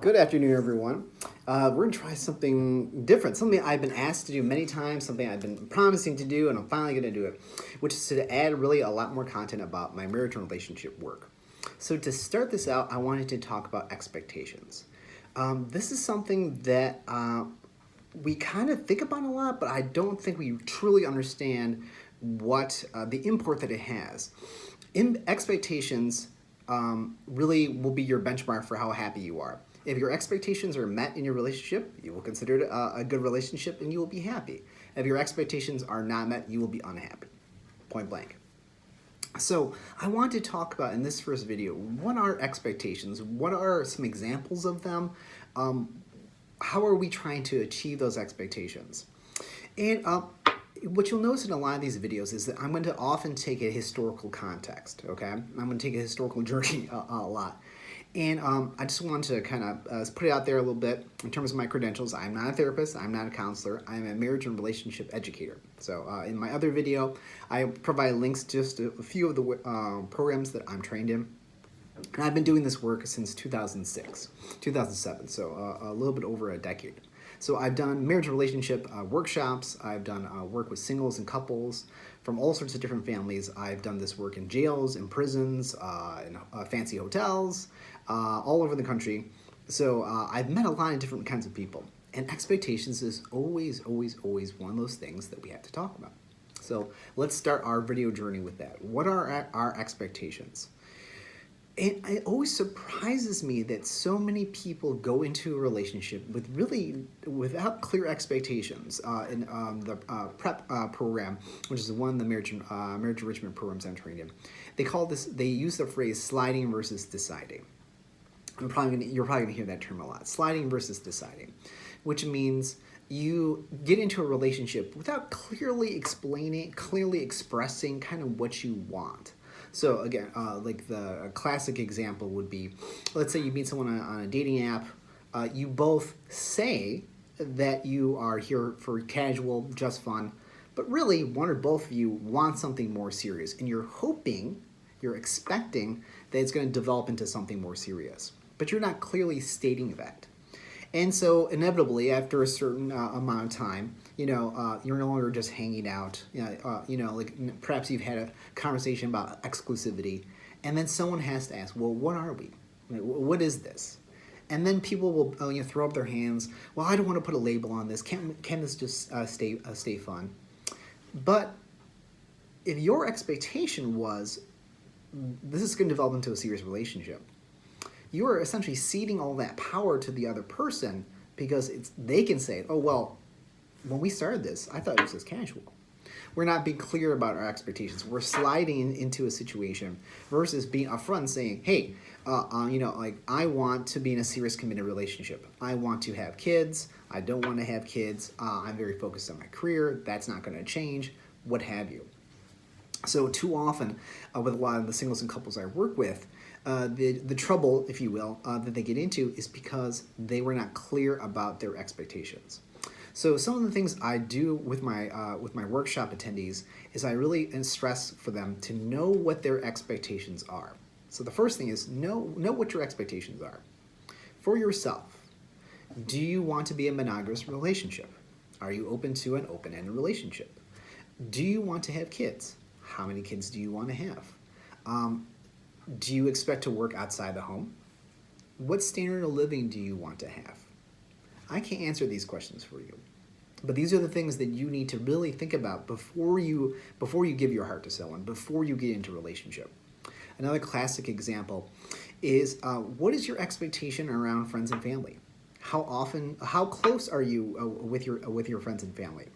Good afternoon, everyone. We're going to try something different, something I've been asked to do many times, something I've been promising to do, and I'm finally going to do it, which is to add really a lot more content about my marriage and relationship work. So, to start this out, I wanted to talk about expectations. This is something that we kind of think about a lot, but I don't think we truly understand what the import that it has. Expectations really will be your benchmark for how happy you are. If your expectations are met in your relationship, you will consider it a good relationship and you will be happy. If your expectations are not met, you will be unhappy. Point blank. So, I want to talk about in this first video what are expectations? What are some examples of them? How are we trying to achieve those expectations? And what you'll notice in a lot of these videos is that I'm going to often take a historical context, okay? I'm going to take a historical journey a lot. And I just want to kind of put it out there a little bit in terms of my credentials. I'm not a therapist. I'm not a counselor. I'm a marriage and relationship educator. So in my other video, I provide links just to a few of the programs that I'm trained in. And I've been doing this work since 2007, so a little bit over a decade. So I've done marriage and relationship workshops. I've done work with singles and couples from all sorts of different families. I've done this work in jails, in prisons, in fancy hotels, all over the country. So I've met a lot of different kinds of people. And expectations is always, always, always one of those things that we have to talk about. So let's start our video journey with that. What are our expectations? And it always surprises me that so many people go into a relationship without clear expectations. In the prep program, which is one of the marriage enrichment programs I'm trained in, they use the phrase sliding versus deciding. You're probably gonna hear that term a lot. Sliding versus deciding, which means you get into a relationship without clearly expressing kind of what you want. So again, like the classic example would be, let's say you meet someone on a dating app. You both say that you are here for casual, just fun, but really one or both of you want something more serious, and you're expecting that it's going to develop into something more serious, but you're not clearly stating that. And so inevitably, after a certain amount of time, you're no longer just hanging out. Like perhaps you've had a conversation about exclusivity, and then someone has to ask, well, what are we? What is this? And then people will throw up their hands. Well, I don't want to put a label on this. Can this just stay fun? But if your expectation was this is going to develop into a serious relationship, you are essentially ceding all that power to the other person because they can say, oh, well, when we started this, I thought it was just casual. We're not being clear about our expectations. We're sliding into a situation versus being upfront saying, hey, I want to be in a serious committed relationship. I want to have kids. I don't want to have kids. I'm very focused on my career. That's not going to change, what have you. So too often, with a lot of the singles and couples I work with, the trouble, if you will, that they get into is because they were not clear about their expectations. So some of the things I do with my workshop attendees is I really stress for them to know what their expectations are. So the first thing is know what your expectations are. For yourself, do you want to be in a monogamous relationship? Are you open to an open-ended relationship? Do you want to have kids? How many kids do you want to have? Do you expect to work outside the home? What standard of living do you want to have? I can't answer these questions for you, but these are the things that you need to really think about before you give your heart to someone, before you get into a relationship. Another classic example is what is your expectation around friends and family? How close are you with your friends and family?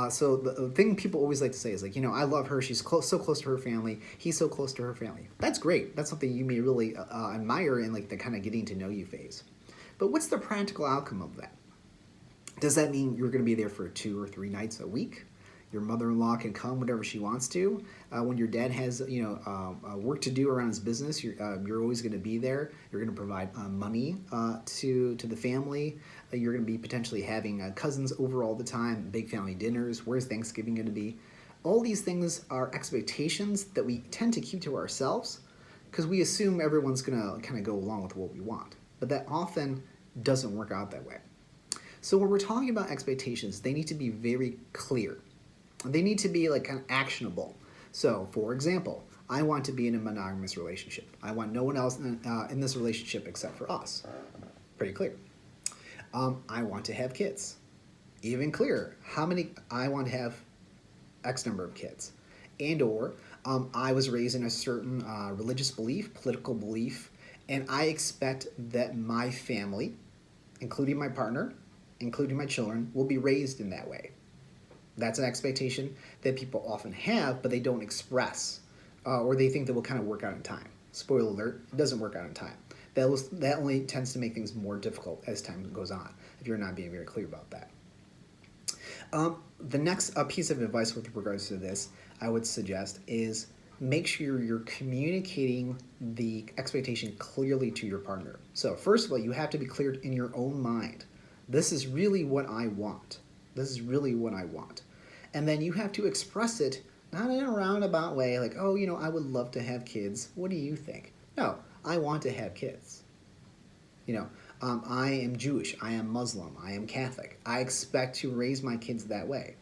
So the thing people always like to say is like, I love her. She's so close to her family. He's so close to her family. That's great. That's something you may really admire in like the kind of getting to know you phase. But what's the practical outcome of that? Does that mean you're going to be there for 2 or 3 nights a week? Your mother-in-law can come whenever she wants to. When your dad has work to do around his business, you're always going to be there. You're going to provide money to the family. You're going to be potentially having cousins over all the time, big family dinners. Where's Thanksgiving going to be? All these things are expectations that we tend to keep to ourselves because we assume everyone's going to kind of go along with what we want. but that often doesn't work out that way. So when we're talking about expectations, they need to be very clear. They need to be like kind of actionable. So, for example, I want to be in a monogamous relationship. I want no one else in this relationship except for us. Pretty clear. I want to have kids. Even clearer. How many? I want to have X number of kids. And or I was raised in a certain religious belief, political belief, and I expect that my family, including my partner, including my children, will be raised in that way. That's an expectation that people often have, but they don't express, or they think that will kind of work out in time. Spoiler alert, it doesn't work out in time. That only tends to make things more difficult as time goes on, if you're not being very clear about that. The next piece of advice with regards to this, I would suggest, is make sure you're communicating the expectation clearly to your partner. So first of all, you have to be clear in your own mind. This is really what I want. This is really what I want. And then you have to express it, not in a roundabout way, like, oh, I would love to have kids. What do you think? No, I want to have kids. I am Jewish, I am Muslim, I am Catholic. I expect to raise my kids that way.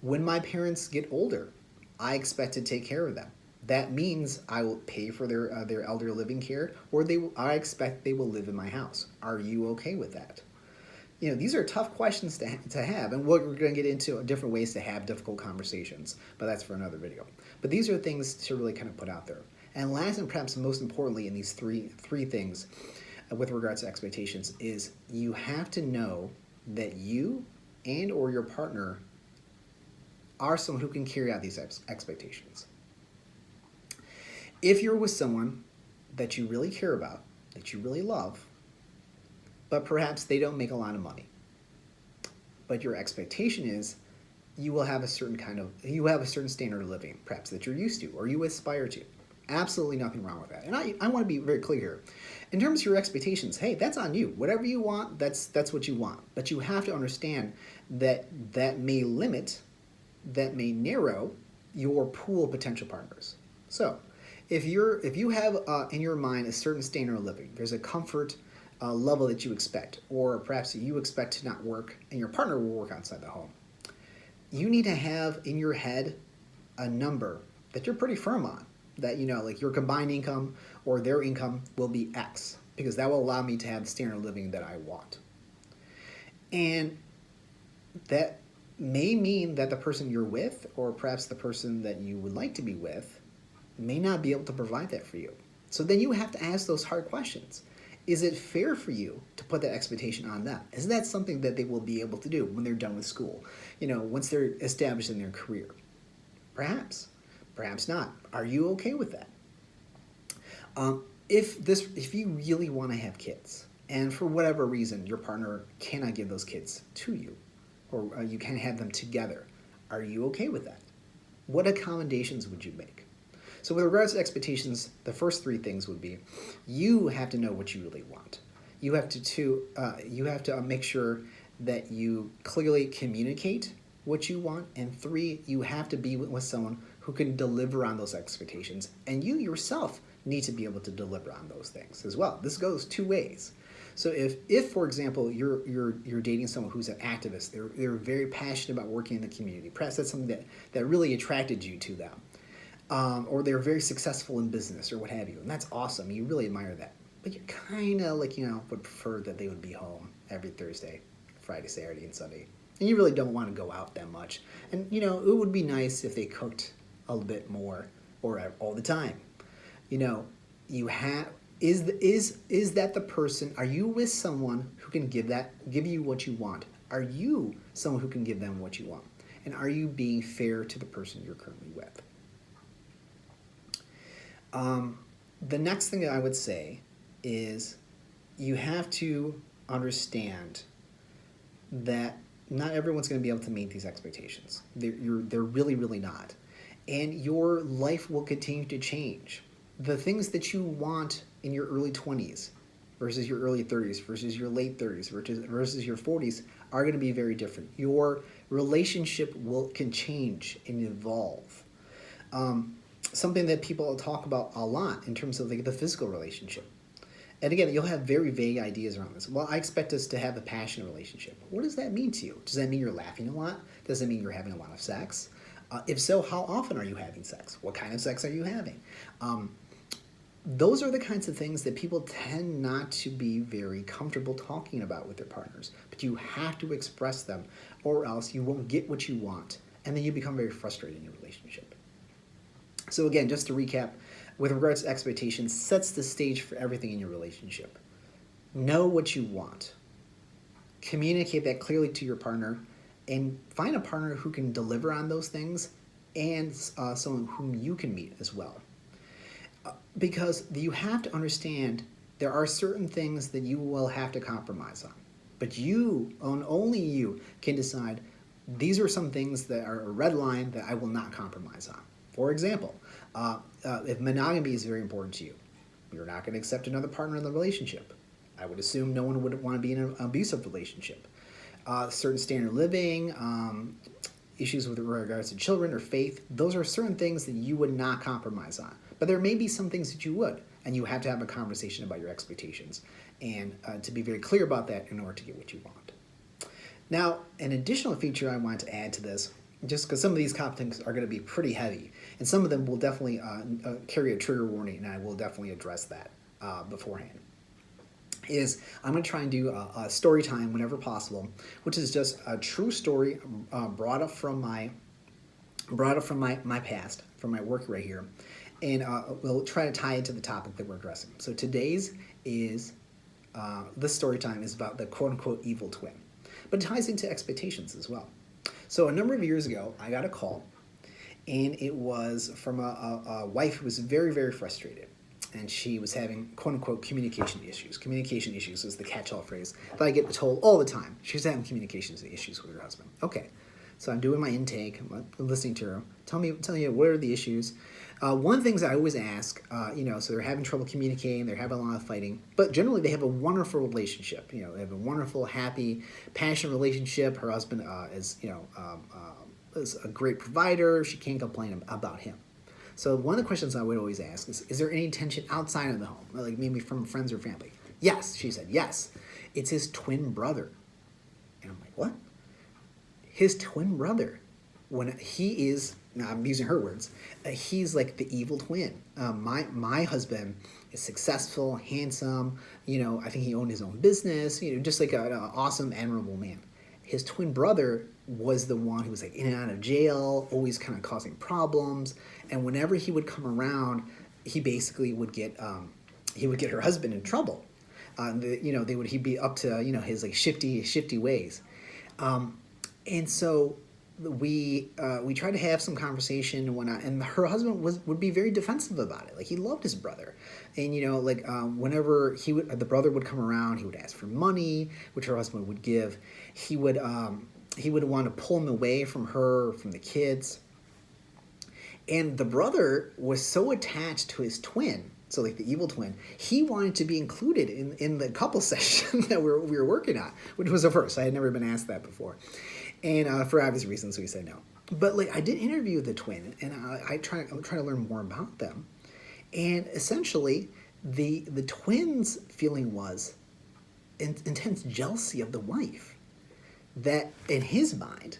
When my parents get older, I expect to take care of them. That means I will pay for their elder living care, or I expect they will live in my house. Are you okay with that? These are tough questions to have, and we're going to get into different ways to have difficult conversations, but that's for another video. But these are things to really kind of put out there. And last and perhaps most importantly in these three things with regards to expectations is you have to know that you and or your partner are someone who can carry out these expectations. If you're with someone that you really care about, that you really love, but perhaps they don't make a lot of money, but your expectation is you have a certain standard of living, perhaps that you're used to or you aspire to. Absolutely nothing wrong with that. And I want to be very clear here. In terms of your expectations, hey, that's on you. Whatever you want, that's what you want. But you have to understand that may limit, that may narrow your pool of potential partners. So if you have in your mind a certain standard of living, there's a comfort level that you expect, or perhaps you expect to not work and your partner will work outside the home. You need to have in your head a number that you're pretty firm on, that like your combined income or their income will be X, because that will allow me to have the standard of living that I want. And that may mean that the person you're with, or perhaps the person that you would like to be with, may not be able to provide that for you. So then you have to ask those hard questions. Is it fair for you to put that expectation on them? Is that something that they will be able to do when they're done with school? Once they're established in their career? Perhaps. Perhaps not. Are you okay with that? If you really want to have kids, and for whatever reason your partner cannot give those kids to you, or you can't have them together, are you okay with that? What accommodations would you make? So with regards to expectations, the first three things would be, you have to know what you really want. You have to make sure that you clearly communicate what you want, and three, you have to be with someone who can deliver on those expectations, and you yourself need to be able to deliver on those things as well. This goes two ways. So if for example you're dating someone who's an activist, they're very passionate about working in the community. Perhaps that's something that really attracted you to them. Or they're very successful in business or what have you, and that's awesome. You really admire that, but you kind of would prefer that they would be home every Thursday, Friday, Saturday, and Sunday, and you really don't want to go out that much. And it would be nice if they cooked a little bit more or all the time. Is that the person? Are you with someone who can give you what you want? Are you someone who can give them what you want? And are you being fair to the person you're currently with? The next thing that I would say is you have to understand that not everyone's going to be able to meet these expectations. They're really, really not. And your life will continue to change. The things that you want in your early 20s versus your early 30s versus your late 30s versus your 40s are going to be very different. Your relationship can change and evolve. Something that people talk about a lot in terms of the physical relationship. And again, you'll have very vague ideas around this. Well, I expect us to have a passionate relationship. What does that mean to you? Does that mean you're laughing a lot? Does it mean you're having a lot of sex? If so, how often are you having sex? What kind of sex are you having? Those are the kinds of things that people tend not to be very comfortable talking about with their partners. But you have to express them, or else you won't get what you want. And then you become very frustrated in your relationship. So again, just to recap, with regards to expectations, sets the stage for everything in your relationship. Know what you want. Communicate that clearly to your partner, and find a partner who can deliver on those things, and someone whom you can meet as well. Because you have to understand there are certain things that you will have to compromise on. But you, only you, can decide these are some things that are a red line that I will not compromise on. For example, if monogamy is very important to you, you're not going to accept another partner in the relationship. I would assume no one would want to be in an abusive relationship. Certain standard of living, issues with regards to children or faith, those are certain things that you would not compromise on. But there may be some things that you would, and you have to have a conversation about your expectations and to be very clear about that in order to get what you want. Now, an additional feature I want to add to this, just because some of these topics are going to be pretty heavy, and some of them will definitely carry a trigger warning, and I will definitely address that beforehand, is I'm going to try and do a story time whenever possible, which is just a true story brought up from my past, from my work right here, and we'll try to tie it to the topic that we're addressing. So today's is, this story time is about the quote-unquote evil twin, but it ties into expectations as well. So a number of years ago, I got a call, and it was from a wife who was very, very frustrated. And she was having, quote-unquote, communication issues. Communication issues is the catch-all phrase that I get told all the time. She's having communication issues with her husband. Okay, so I'm doing my intake. I'm listening to her. Tell me what are the issues. One of the things I always ask, so they're having trouble communicating, they're having a lot of fighting, but generally they have a wonderful relationship. They have a wonderful, happy, passionate relationship. Her husband is a great provider. She can't complain about him. So one of the questions I would always ask is there any tension outside of the home, like maybe from friends or family? Yes, she said, yes. It's his twin brother. And I'm like, what? His twin brother. When he is, now I'm using her words, he's like the evil twin. My husband is successful, handsome, I think he owned his own business, just like an awesome, admirable man. His twin brother was the one who was like in and out of jail, always kind of causing problems. And whenever he would come around, he basically would get her husband in trouble. He'd be up to his like shifty ways. And so we tried to have some conversation and whatnot, and her husband would be very defensive about it. Like, he loved his brother, and whenever the brother would come around, he would ask for money, which her husband would give. He would want to pull him away from her, from the kids, and the brother was so attached to his twin. So like the evil twin, he wanted to be included in the couple session that we were working on, which was a first. I had never been asked that before. And for obvious reasons, we said no. But like, I did interview the twin, and I'm trying to learn more about them. And essentially, the twin's feeling was intense jealousy of the wife. That in his mind,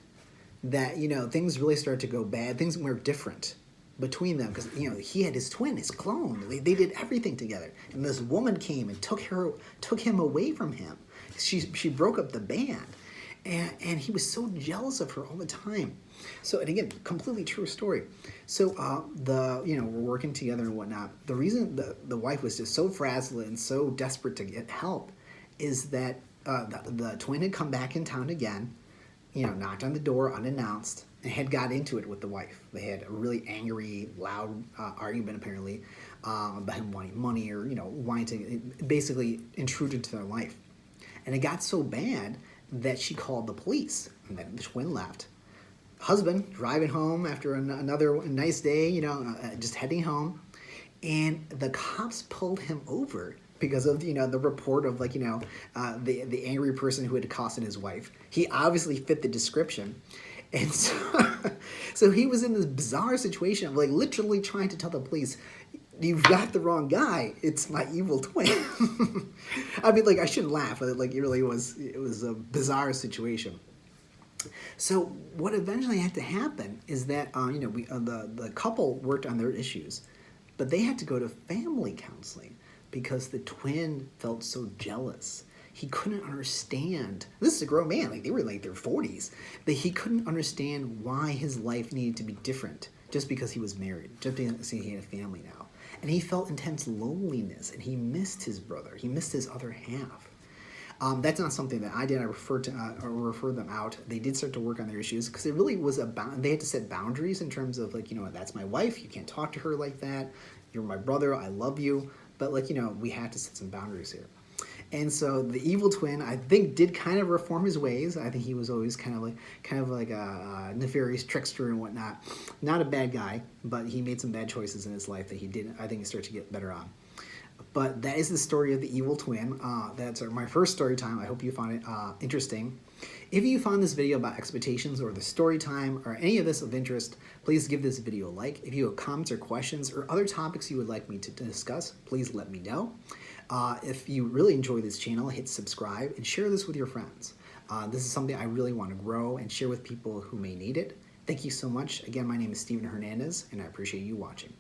that things really started to go bad. Things were different between them because he had his twin, his clone. They did everything together, and this woman came and took him away from him. She broke up the band. And he was so jealous of her all the time. So, and again, completely true story. So, we're working together and whatnot. The reason the wife was just so frazzled and so desperate to get help is that the twin had come back in town again, knocked on the door unannounced, and had got into it with the wife. They had a really angry, loud argument, apparently, about him wanting money or, wanting to basically intrude into their life. And it got so bad that she called the police, and then the twin left. Husband driving home after another nice day, just heading home, and the cops pulled him over because of the report of the angry person who had accosted his wife. He obviously fit the description, and so he was in this bizarre situation of literally trying to tell the police, you've got the wrong guy. It's my evil twin. I mean, like, I shouldn't laugh, but like, it was a bizarre situation. So what eventually had to happen is that the couple worked on their issues, but they had to go to family counseling because the twin felt so jealous. He couldn't understand. This is a grown man, like they were like their 40s, but he couldn't understand why his life needed to be different just because he was married, just because he had a family now. And he felt intense loneliness, and he missed his brother. He missed his other half. That's not something that I did. I referred them out. They did start to work on their issues because it really was about. They had to set boundaries in terms of like, that's my wife. You can't talk to her like that. You're my brother. I love you, but like, we had to set some boundaries here. And so the evil twin, I think, did kind of reform his ways. I think he was always kind of like a nefarious trickster and whatnot. Not a bad guy, but he made some bad choices in his life that he didn't. I think he started to get better on. But that is the story of the evil twin. That's my first story time. I hope you found it interesting. If you found this video about expectations or the story time or any of this of interest, please give this video a like. If you have comments or questions or other topics you would like me to discuss, please let me know. If you really enjoy this channel, hit subscribe and share this with your friends. This is something I really want to grow and share with people who may need it. Thank you so much. Again, my name is Steven Hernandez, and I appreciate you watching.